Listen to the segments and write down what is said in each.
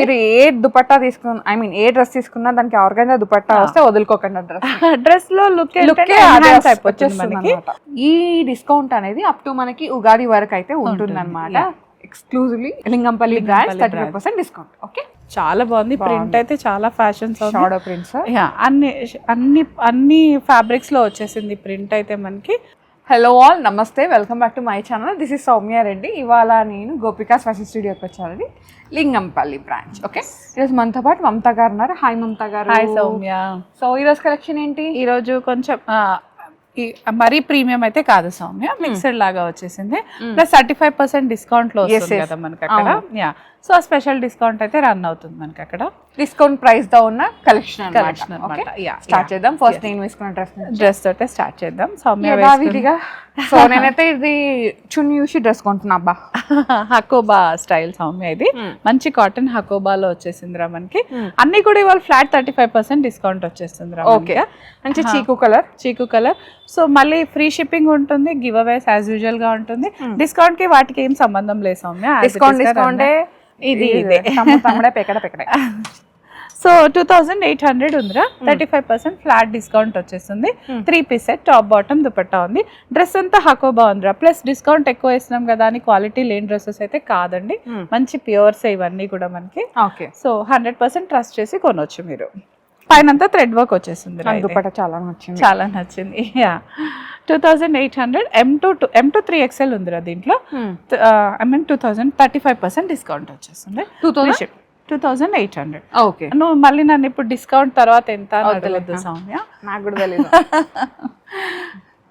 మీరు ఏ దుపట్టా తీసుకున్న I mean A dress తీసుకున్నా దానికి ఆర్గాన్జా దుపట్టా వస్తే వదులుకోకండి డ్రెస్ లో లుక్ అయిపోతుంది మనకి. ఈ డిస్కౌంట్ అనేది అప్ టు మనకి ఉగాది వరకు అయితే ఉంటుంది అనమాట. Exclusively Lingampally branch 35% discount. Okay, చాలా బాగుంది. ప్రింట్ అయితే చాలా ఫ్యాషన్స్ షాడో ప్రింట్స్ అన్ని అన్ని అన్ని ఫ్యాబ్రిక్స్ లో వచ్చేసింది ప్రింట్ అయితే మనకి. హలో ఆల్, నమస్తే, welcome back to my channel. This is Soumya Reddy. ఇవాళ నేను గోపికాస్ ఫ్యాషన్ స్టూడియోకి వచ్చానండి, లింగంపల్లి బ్రాంచ్. ఓకే, ఈరోజు మనతో పాటు మమతా గారు ఉన్నారు. హాయ్ మమతా గారు. హాయ్ సౌమ్య. సో ఈరోజు కలెక్షన్ ఏంటి? ఈరోజు కొంచెం మరీ ప్రీమియం అయితే కాదు సౌమ్య, మిక్స్డ్ లాగా వచ్చేసింది. ప్లస్ 35% డిస్కౌంట్ లో వస్తుంది కదా మనకి అక్కడ. సో స్పెషల్ డిస్కౌంట్ అయితే రన్ అవుతుంది మనకి అక్కడ. డిస్కౌంట్ ప్రైస్ తో ఉన్న కలెక్షన్ అన్నమాట. స్టార్ట్ చేద్దాం. ఫస్ట్ నేను వేసుకున్న డ్రెస్ తోటే స్టార్ట్ చేద్దాం సౌమ్య. సో నేనైతే ఇది చున్నీ చూసి డ్రెస్ కొంటున్నా. అబ్బా, హకోబా స్టైల్ సౌమ్య. ఇది మంచి కాటన్ హకోబాలో వచ్చేసింది రా మనకి. అన్ని కూడా ఇవాళ ఫ్లాట్ 35% డిస్కౌంట్ వచ్చేస్తుంది రా. ఓకే, మంచి చీకు కలర్. సో మళ్ళీ ఫ్రీ షిప్పింగ్ ఉంటుంది, గివ్ అవేస్ యాజ్ యూజువల్ గా ఉంటుంది. డిస్కౌంట్ కి వాటికి ఏం సంబంధం లేదు సౌమ్య. డిస్కౌంట్ ఇది పెకడే. సో 2800 ఉందిరా. 35% ఫ్లాట్ డిస్కౌంట్ వచ్చేస్తుంది. 3 piece set, top bottom dupatta ఉంది. డ్రెస్ అంతా హకోబా ఉందిరా. ప్లస్ డిస్కౌంట్ ఎక్కువ వేసినాం కదా అని క్వాలిటీ లేని డ్రెస్సెస్ అయితే కాదండి, మంచి ప్యూర్స్ ఇవన్నీ కూడా మనకి. ఓకే, సో 100% ట్రస్ట్ చేసి కొనొచ్చు మీరు. పైన అంతా థ్రెడ్ వర్క్ వచ్చేసింది. దుపట్టా చాలా నచ్చింది. 2800. M2 3XL ఉందిరా దీంట్లో. I mean 35% డిస్కౌంట్ వచ్చేస్తుంది. 2800. ఓకే, నువ్వు మళ్ళీ నన్ను ఇప్పుడు డిస్కౌంట్ తర్వాత ఎంత అడగలేదు సౌమ్య, నాకు కూడా తెలియదు.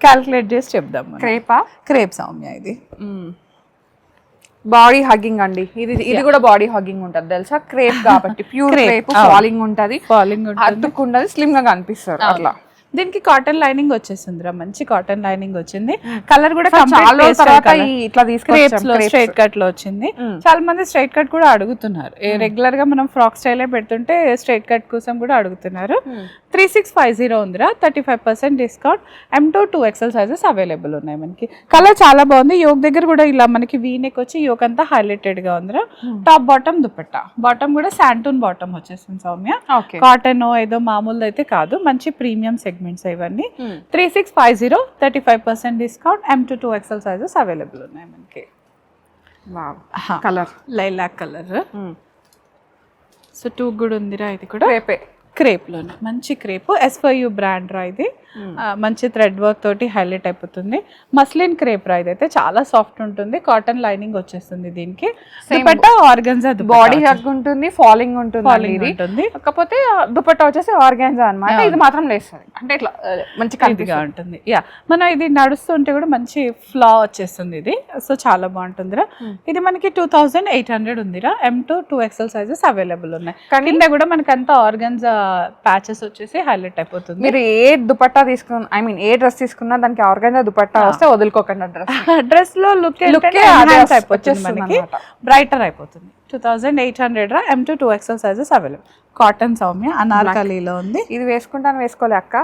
క్యాల్కులేట్ చేసి చెప్దాం. క్రేప్ సౌమ్య. ఇది బాడీ హగ్గింగ్ అండి. ఇది కూడా బాడీ హగ్గింగ్ ఉంటది తెలుసా, క్రేప్ కాబట్టి. ప్యూర్ క్రేప్, ఫాలింగ్ ఉంటది, అతుక్కుంటది, స్లిమ్ గా కనిపిస్తారు అట్లా. దీనికి కాటన్ లైనింగ్ వచ్చేసిందిరా, మంచి కాటన్ లైనింగ్ వచ్చింది. కలర్ కూడా స్ట్రైట్ కట్ లో వచ్చింది. చాలా మంది స్ట్రైట్ కట్ కూడా అడుగుతున్నారు. రెగ్యులర్ గా మనం ఫ్రాక్ స్టైలే పెడుతుంటే స్ట్రైట్ కట్ కోసం కూడా అడుగుతున్నారు. 3650 ఉందిరా. 35% discount. M2 2XL sizes available ఉన్నాయి మనకి. కలర్ చాలా బాగుంది. యోక్ దగ్గర కూడా ఇలా మనకి వీ నెక్ వచ్చి యోక్ అంతా హైలైటెడ్ గా ఉందిరా. Top bottom dupatta. బాటమ్ కూడా శాంటూన్ బాటమ్ వచ్చేసింది సౌమ్య. కాటన్ ఏదో మామూలు అయితే కాదు, మంచి ప్రీమియం సెగ్మెంట్ ఇవన్నీ. 3650, 35% discount. M2 2XL sizes available ఉన్నాయి మనకి. Colour lilac colour. సో 2 కూడా ఉందిరా. ఇది కూడా క్రేప్ లోనే మంచి క్రేప్. SYU బ్రాండ్ రా ఇది. మంచి థ్రెడ్ వర్క్ తోటి హైలైట్ అయిపోతుంది. మస్లిన్ క్రేప్ రా. ఇదైతే చాలా సాఫ్ట్ ఉంటుంది. కాటన్ లైనింగ్ వచ్చేస్తుంది దీనికి. దుపట్టా ఆర్గాన్జా, బాడీ హగ్ ఉంటుంది, ఫాలింగ్ ఉంటుంది. కాకపోతే దుపట్టా వచ్చేసి ఆర్గాన్జా అన్నమాట. ఇది మాత్రం లేస్తుంది అంటే ఇట్లా మంచి కల్తీగా ఉంటుంది. మనం ఇది నడుస్తుంటే కూడా మంచి ఫ్లా వచ్చేస్తుంది ఇది. సో చాలా బాగుంటుందిరా. ఇది మనకి 2800 ఉందిరా. M2 2XL సైజెస్ అవైలబుల్ ఉన్నాయి. కింద కూడా మనకి అంతా ఆర్గాన్జా ప్యాచెస్ వచ్చేసి హైలైట్ అయిపోతుంది. మీరు ఏ దుపట్టా తీసుకున్న ఐ మీన్ ఏ డ్రెస్ తీసుకున్నా దానికి ఆర్గాన్జా దుపట్టా వస్తే వదులుకోకండి. డ్రెస్ లో లుక్ అయిపోతుంది మనకి, బ్రైటర్ అయిపోతుంది. 2800 రా. M2 2XL sizes available. Cotton Soumya, అనార్కలీలో ఉంది. ఇది వేసుకుంటాను వేసుకోలే అక్క.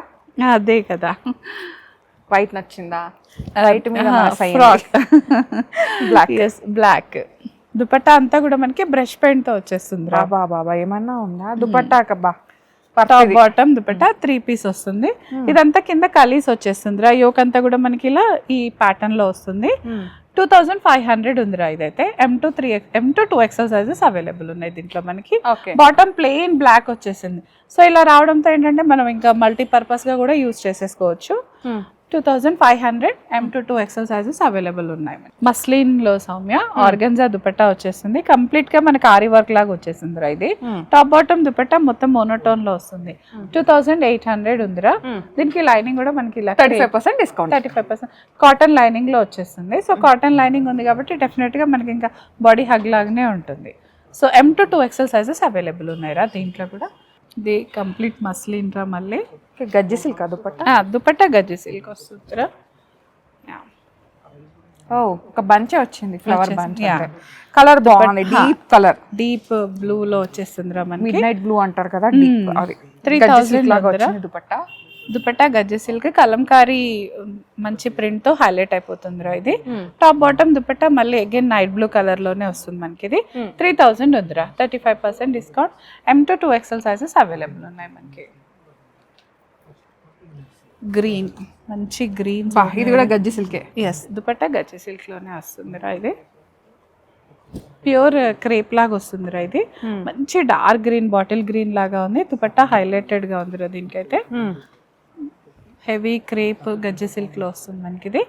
అదే కదా. వైట్ నచ్చిందా? వైట్ మీద బ్లాక్ దుపట్టా అంతా కూడా మనకి బ్రష్ పెయింట్ తో వచ్చేస్తుంది. బాబా ఏమన్నా ఉందా దుపట్టా? కబ్బా, టాప్ బాటమ్ దుపట్టా 3 పీస్ వస్తుంది. ఇదంతా కింద కలీస్ వచ్చేస్తుంది రా. యోక్ అంతా కూడా మనకి ఇలా ఈ ప్యాటర్న్ లో వస్తుంది. 2500 ఉందిరా. ఇదైతే M2 2XL సైజెస్ అవైలబుల్ ఉన్నాయి దీంట్లో మనకి. బాటమ్ ప్లెయిన్ బ్లాక్ వచ్చేసింది. సో ఇలా రావడంతో ఏంటంటే మనం ఇంకా మల్టీపర్పస్ గా కూడా యూజ్ చేసేసుకోవచ్చు. 2500. M2 2XL సైజెస్ అవైలబుల్ ఉన్నాయి. మస్లిన్ లో సౌమ్య ఆర్గన్జా దుపట్టా వచ్చేస్తుంది. కంప్లీట్ గా మనకి ఆరి వర్క్ లాగా వచ్చేసింది రా. ఇది టాప్ బాటమ్ దుపట్టా మొత్తం మోనోటోన్ లో వస్తుంది. 2800 ఉందిరా. దీనికి లైనింగ్ కూడా మనకి 35% డిస్కౌంట్. 35% కాటన్ లైనింగ్ లో వచ్చేస్తుంది. సో కాటన్ లైనింగ్ ఉంది కాబట్టి డెఫినెట్ గా మనకి ఇంకా బాడీ హగ్ లాగానే ఉంటుంది. So M2 2XL sizes available ఉన్నాయి రా దీంట్లో కూడా. ఇది కంప్లీట్ మస్లిన్ రా. మళ్ళీ గజ్జి సిల్క్ దుపట్టా గజ్జి సిల్క్ వస్తుందిరా. ఒక బంచ్ వచ్చింది, ఫ్లవర్ బంచ్. కలర్ బాగుంది, డీప్ కలర్, డీప్ బ్లూ లో వచ్చేస్తుంది రా మనకి. మిడ్ నైట్ బ్లూ అంటారు కదా. 3000 లాగా వచ్చింది దుపట్టా. దుపట్టా గజ్జె సిల్క్ కలంకారీ మంచి ప్రింట్ తో హైలైట్ అయిపోతుందిరా ఇది. టాప్ బాటమ్ దుపట్టా మళ్ళీ అగైన్ నైట్ బ్లూ కలర్ లోనే వస్తుంది మనకి ఇది. 3000 ఉందిరా, 35% discount. M to 2XL sizes available ఉన్నాయి మనకి. గ్రీన్, మంచి గ్రీన్, ఇది కూడా గజ్జి సిల్కే. ఎస్, దుపట్టా గజ్జె సిల్క్ లోనే వస్తుందిరా ఇది. ప్యూర్ క్రేప్ లాగా వస్తుందిరా ఇది. మంచి డార్క్ గ్రీన్, బాటిల్ గ్రీన్ లాగా ఉంది. దుపట్టా హైలైటెడ్ గా ఉందిరా దీనికైతే. హెవీ క్రేప్ గజ్జె సిల్క్ లో వస్తుంది మనకి ఇది.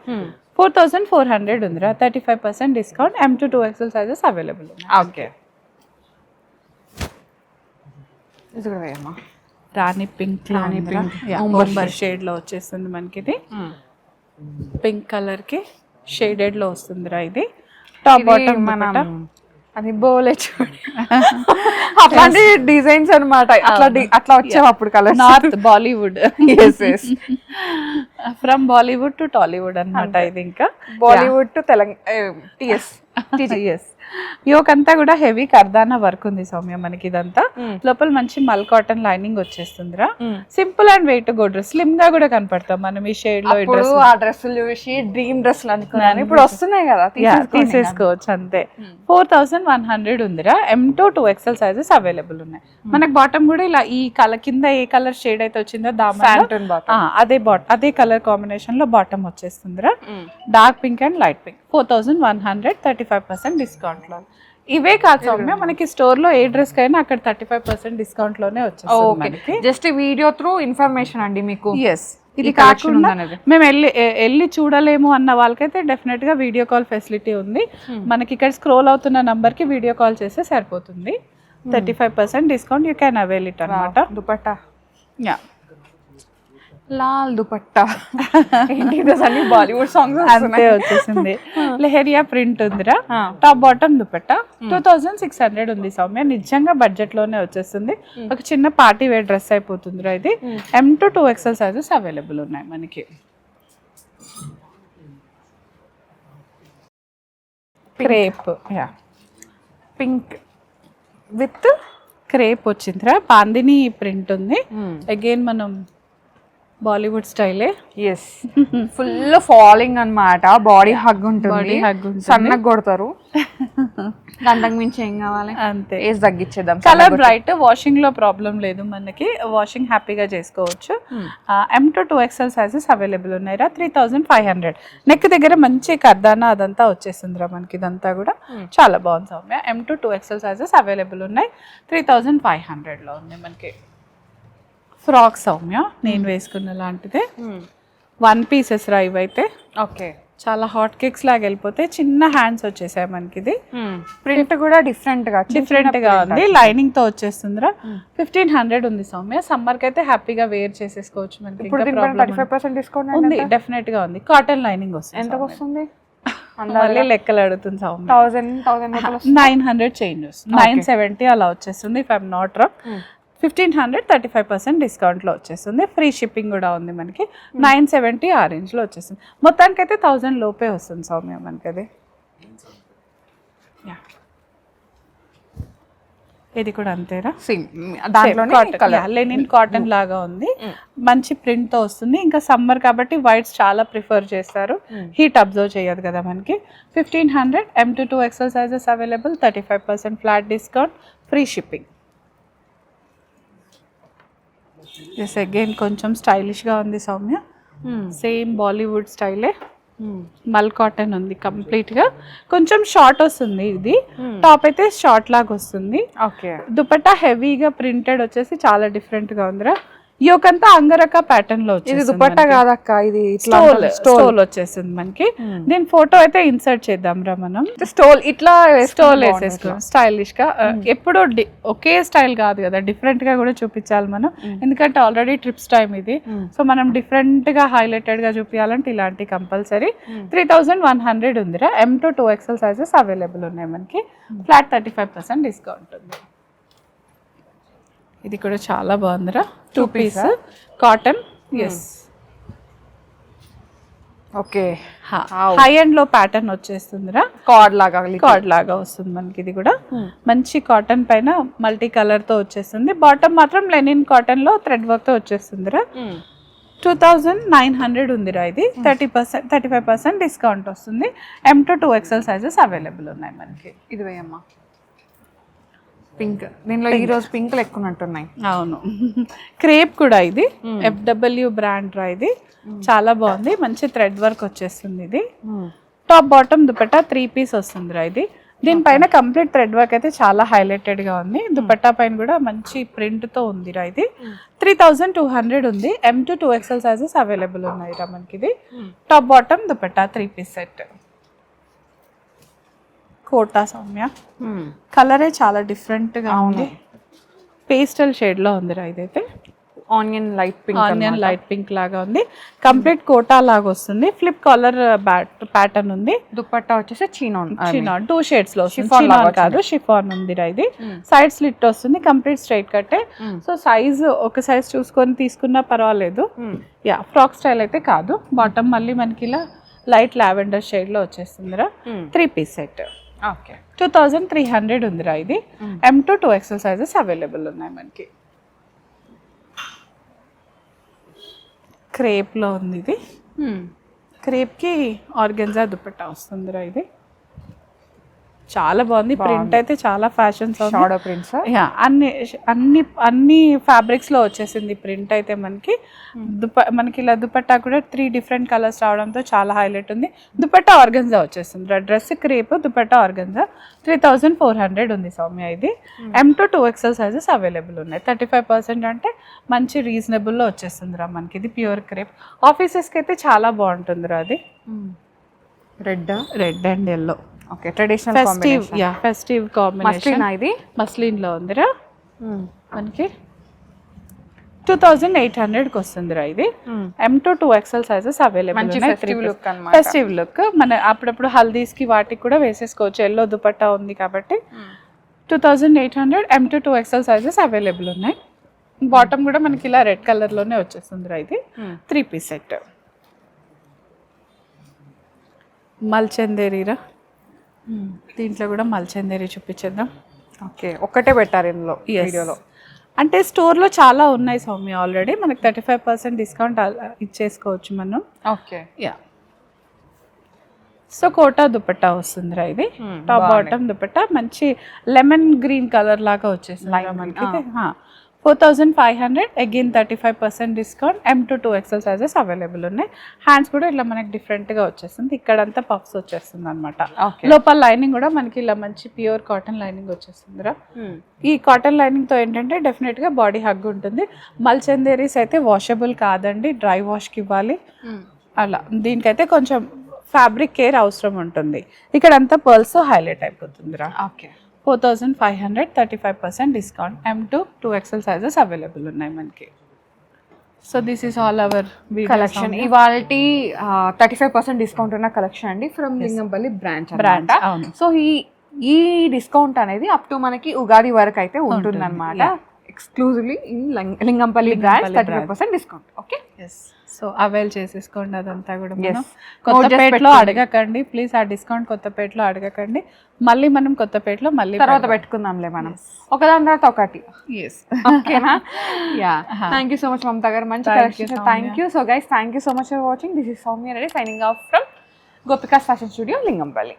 4400 ఉందిరా, 35% discount. M to 2XL sizes available. Okay, ఇది కూడా వేయమ్మా. రాణి పింక్, అంబర్ షేడ్ లో వచ్చేస్తుంది మనకి ఇది. పింక్ కలర్ కి షేడెడ్ లో వస్తుందిరా ఇది. టాప్ బాటమ్ మనం అది బోలే చూడండి, అట్లాంటి డిజైన్స్ అనమాట. అట్లా వచ్చావు అప్పుడు colour. North Bollywood, from Bollywood to Tollywood అన్నమాట ఇది. ఇంకా బాలీవుడ్ టు తెలంగాణ. యోక్ అంతా కూడా హెవీ కర్దానా వర్క్ ఉంది సౌమ్య మనకి. ఇదంతా లోపల మంచి మల్ కాటన్ లైనింగ్ వచ్చేస్తుందిరా. Simple and weight good, slim గా కూడా కనపడతాం మనం ఈ షేడ్ లో. ఆ డ్రెస్సులు చూసి డ్రీమ్ డ్రెస్సులు అనుకున్నాను, ఇప్పుడు వస్తున్నాయి కదా, తీసేసుకోవచ్చు అంతే. 4100 ఉందిరా. M to 2XL sizes available ఉన్నాయి మనకి. బాటమ్ కూడా ఇలా ఈ కలర్ కింద ఏ కలర్ షేడ్ అయితే వచ్చిందో అదే కలర్ కాంబినేషన్ లో బాటమ్ వచ్చేస్తుందిరా. Dark pink and light pink. 4100, 35% discount లో. ఇవే కాదు సౌమ్య, మనకి స్టోర్ లో ఏ డ్రెస్ కైనా అక్కడ 35% డిస్కౌంట్ లోనే వచ్చేస్తుంది. జస్ట్ వీడియో త్రూ ఇన్ఫర్మేషన్ అండి మీకు. ఎస్, ఇది కాకుండా మేము వెళ్ళి చూడలేము అన్న వాళ్ళకైతే డెఫినెట్ గా వీడియో కాల్ ఫెసిలిటీ ఉంది మనకి. ఇక్కడ స్క్రోల్ అవుతున్న నంబర్ కి వీడియో కాల్ చేస్తే సరిపోతుంది. 35% discount, you can avail it అనమాట. దుపట్టా యా, లాల్ దుపట్టా. అన్ని బాలీవుడ్ సాంగ్స్ అంతే వచ్చేసింది. లెహరియా ప్రింట్ ఉందిరా. టాప్ బాటమ్ దుపట్టా 2600 ఉంది సౌమ్య. నిజంగా బడ్జెట్ లోనే వచ్చేస్తుంది. ఒక చిన్న పార్టీ వేర్ డ్రెస్ అయిపోతుందిరా ఇది. M to 2XL sizes available ఉన్నాయి మనకి. Crepe, yeah, pink with crepe వచ్చిందిరా. బాందిని ప్రింట్ ఉంది. అగైన్ మనం బాలీవుడ్ స్టైలే. ఎస్, ఫుల్ ఫాలింగ్ అన్నమాట. బాడీ హగ్ ఉంటుంది, సన్నగా కొడతారు. అంతకు మించి ఏం కావాలి, అంతే. ఏజ్ తగ్గించేద్దాం. కలర్ బ్రైట్, వాషింగ్ లో ప్రాబ్లం లేదు మనకి. వాషింగ్ హ్యాపీగా చేసుకోవచ్చు. M to 2XL sizes available ఉన్నాయిరా. 3500. నెక్ దగ్గర మంచి కర్దానా అదంతా వచ్చేస్తుందిరా మనకి. ఇదంతా కూడా చాలా బాగుంది Soumya. M to 2XL sizes available ఉన్నాయి. 3500 లో ఉంది మనకి. ఫ్రాక్ సౌమ్య నేను వేసుకున్న లాంటిదే. 1 pieces రా ఇవైతే. ఓకే, చాలా హాట్ కేక్స్ లాగా వెళ్ళిపోతే చిన్న హ్యాండ్స్ వచ్చేసాయి మనకి. ఇది ప్రింట్ కూడా డిఫరెంట్ గా ఉంది. లైనింగ్ తో వచ్చేస్తుందిరా. 1500 ఉంది సౌమ్య. సమ్మర్ కి అయితే హ్యాపీగా వేర్ చేసేసుకోవచ్చు మనకి. 35% డిస్కౌంట్ ఉంది, డెఫినెట్ గా ఉంది. కాటన్ లైనింగ్ వస్తుంది. ఎంత వస్తుంది మళ్ళీ లెక్కలు అడుగుతుంది సౌమ్య. 900 చేంజ్, 970 అలా వచ్చేస్తుంది if I'm not wrong. 1500, 35% discount లో వచ్చేస్తుంది. ఫ్రీ షిప్పింగ్ కూడా ఉంది మనకి. 970 ఆ రేంజ్ లో వచ్చేస్తుంది. మొత్తానికైతే 1000 లోపే వస్తుంది సౌమ్య మనకి అది. ఇది కూడా అంతేరా, లెనిన్ కాటన్ లాగా ఉంది. మంచి ప్రింట్ తో వస్తుంది. ఇంకా సమ్మర్ కాబట్టి వైట్స్ చాలా ప్రిఫర్ చేస్తారు, హీట్ అబ్జర్వ్ చేయదు కదా మనకి. 1500. M to 2XL sizes available. 35% flat discount, free shipping. Yes, again కొంచెం స్టైలిష్ గా ఉంది సౌమ్య. సేమ్ బాలీవుడ్ స్టైలే. మల్ కాటన్ ఉంది కంప్లీట్ గా. కొంచెం షార్ట్ వస్తుంది ఇది. టాప్ అయితే షార్ట్ లాగా వస్తుంది. ఓకే, దుపట్టా హెవీగా ప్రింటెడ్ వచ్చేసి చాలా డిఫరెంట్ గా ఉందిరా. యోకంతా అంగరక ప్యాటర్న్ లో వచ్చేసి. దుపట్టా కాదక్క, ఇది స్టోల్ వచ్చేసింది మనకి. దీని ఫోటో అయితే ఇన్సర్ట్ చేద్దాం రా మనం. ఇట్లా స్టోల్ వేసేసుకో స్టైలిష్ గా. ఎప్పుడు ఒకే స్టైల్ కాదు కదా, డిఫరెంట్ గా కూడా చూపించాలి మనం. ఎందుకంటే ఆల్రెడీ ట్రిప్స్ టైం ఇది. సో మనం డిఫరెంట్ గా హైలైటెడ్ గా చూపించాలంటే ఇలాంటి కంపల్సరీ. 3100 ఉందిరా. M to 2XL sizes available ఉన్నాయి మనకి. ఫ్లాట్ 35% డిస్కౌంట్ ఉంది. ఇది కూడా చాలా బాగుందిరా. 2 piece cotton. Yes, okay. High end లో ప్యాటర్న్ వచ్చేస్తుందిరా. కార్డ్ లాగా వస్తుంది మనకి. ఇది కూడా మంచి కాటన్ పైన మల్టీ కలర్ తో వచ్చేస్తుంది. బాటమ్ మాత్రం లెనిన్ కాటన్ లో థ్రెడ్ వర్క్ తో వచ్చేస్తుందిరా. 2900 ఉందిరా ఇది. 35% డిస్కౌంట్ వస్తుంది. M to 2XL sizes available ఉన్నాయి మనకి. ఇది వేయమ్మా, పింక్. దీనిలో ఈ రోజు పింక్లు ఎక్కువ ఉన్నట్టున్నాయి. అవును, క్రేప్ కూడా ఇది FW బ్రాండ్ రా ఇది. చాలా బాగుంది, మంచి థ్రెడ్ వర్క్ వచ్చేస్తుంది. ఇది టాప్ బాటమ్ దుపట్టా 3 పీస్ వస్తుందిరా ఇది. దీనిపైన కంప్లీట్ థ్రెడ్ వర్క్ అయితే చాలా హైలైటెడ్ గా ఉంది. దుపట్టా పైన కూడా మంచి ప్రింట్ తో ఉందిరా ఇది. 3200 ఉంది. M to 2XL sizes available ఉన్నాయిరా మనకి. ఇది top bottom dupatta 3 piece set. Kota Soumya, కలరే చాలా డిఫరెంట్ గా ఉంది. పేస్టల్ షేడ్ లో ఉందిరా ఇదైతే. ఆనియన్ లైట్ పింక్ లాగా ఉంది. కంప్లీట్ కోటా లాగా వస్తుంది. ఫ్లిప్ కాలర్ ప్యాటర్న్ ఉంది. దుపట్టా వచ్చేసి చినాన్ 2 షేడ్స్ లో వస్తుంది. చినాన్ కాదు, షిఫాన్ ఉందిరా ఇది. సైడ్ స్లిట్ వస్తుంది, కంప్లీట్ స్ట్రైట్ కట్టే. సో సైజ్ ఒక సైజ్ చూసుకొని తీసుకున్నా పర్వాలేదు. యా, ఫ్రాక్ స్టైల్ అయితే కాదు. బాటమ్ మళ్ళీ మనకి ఇలా లైట్ లావెండర్ షేడ్ లో వచ్చేస్తుందిరా. 3 పీస్ సెట్. ఓకే, 2300 ఉందిరా ఇది. M to 2XL sizes available ఉన్నాయి మనకి. క్రేప్ లో ఉంది ఇది. క్రేప్ కి ఆర్గెన్జా దుపట్టా వస్తుందిరా ఇది. చాలా బాగుంది. ప్రింట్ అయితే చాలా ఫ్యాషన్ షాడో ప్రింట్స్. యా, అన్ని ఫ్యాబ్రిక్స్ లో వచ్చేసింది ప్రింట్ అయితే మనకి. మనకి ఇలా దుపట్టా కూడా 3 డిఫరెంట్ కలర్స్ రావడంతో చాలా హైలైట్ ఉంది. దుపట్టా ఆర్గెన్జా వచ్చేస్తుంది. Dress crepe, dupatta organza. 3400 ఉంది సౌమ్య ఇది. M to 2XL sizes available ఉన్నాయి. 35% అంటే మంచి రీజనబుల్ లో వచ్చేస్తుందిరా మనకి. ఇది ప్యూర్ క్రేప్. ఆఫీసెస్ కి అయితే చాలా బాగుంటుందిరా అది. Red and yellow. Okay, traditional festive. Yeah, festive combination. ఇది మస్లిన్ లో ఉందిరా మనకి. 2800 కి వస్తుందిరా ఇది. M to 2XL sizes available ఉన్నాయి. Festive look. మన అప్పుడప్పుడు హల్దీస్ కి వాటికి కూడా వేసేసుకోవచ్చు. ఎల్లో దుపట్టా ఉంది కాబట్టి 2800. M to 2XL sizes available ఉన్నాయి. బాటమ్ కూడా మనకి ఇలా రెడ్ కలర్ లోనే వచ్చేస్తుందిరా ఇది. 3 పీస్ సెట్. మల్చందేరీరా. దీంట్లో కూడా మల్చందేరి చూపించేద్దాం. ఓకే, ఒక్కటే పెట్టారు ఇందులో వీడియోలో. అంటే స్టోర్లో చాలా ఉన్నాయి సౌమ్య. ఆల్రెడీ మనకి 35% డిస్కౌంట్ ఇచ్చేసుకోవచ్చు మనం. Okay, yeah. So Kota dupatta వస్తుందిరా ఇది. టాప్ బాటమ్ దుపట్టా మంచి లెమన్ గ్రీన్ కలర్ లాగా వచ్చేసింది మనకి. 4500. Again 35% discount. M to 2XL sizes available ఉన్నాయి. హ్యాండ్స్ కూడా ఇట్లా మనకి డిఫరెంట్ గా వచ్చేస్తుంది. ఇక్కడంతా పఫ్స్ వచ్చేస్తుంది అనమాట. లోపల లైనింగ్ కూడా మనకి ఇలా మంచి ప్యూర్ కాటన్ లైనింగ్ వచ్చేస్తుందిరా. ఈ కాటన్ లైనింగ్ తో ఏంటంటే డెఫినెట్ గా బాడీ హగ్ ఉంటుంది. మల్చందేరీస్ అయితే వాషబుల్ కాదండి, డ్రై వాష్ కి ఇవ్వాలి. అలా దీనికైతే కొంచెం ఫ్యాబ్రిక్ కేర్ అవసరం ఉంటుంది. ఇక్కడంతా పర్ల్స్ హైలైట్ అయిపోతుందిరా. Okay, 4500. 35% discount. M to 2XL sizes available ఉన్నాయి మనకి. So this is all our collection. ఇవాళ 35% డిస్కౌంట్ ఉన్న కలెక్షన్ అండి ఫ్రమ్ లింగంపల్లి బ్రాంచ్. సో ఈ డిస్కౌంట్ అనేది అప్ టు మనకి ఉగాది వరకు అయితే ఉంటుంది అనమాట. Exclusively in Lingampally branch. 35% discount. Okay, so avail చేసేసుకోండి అదంతా కూడా. మనం కొత్తపేటలో అడగకండి ప్లీజ్, ఆ డిస్కౌంట్ కొత్తపేటలో అడగకండి. మళ్ళీ మనం కొత్తపేటలో మళ్ళీ తర్వాత పెట్టుకుందాంలే మనం, ఒకదాని తర్వాత ఒకటి. ఓకేనా? Yeah, thank you so much Mamata గారు, మంచి collection. Thank you. So guys, thank you so much for watching. This is Soumya Reddy signing off from Gopika's fashion studio, Lingampalli.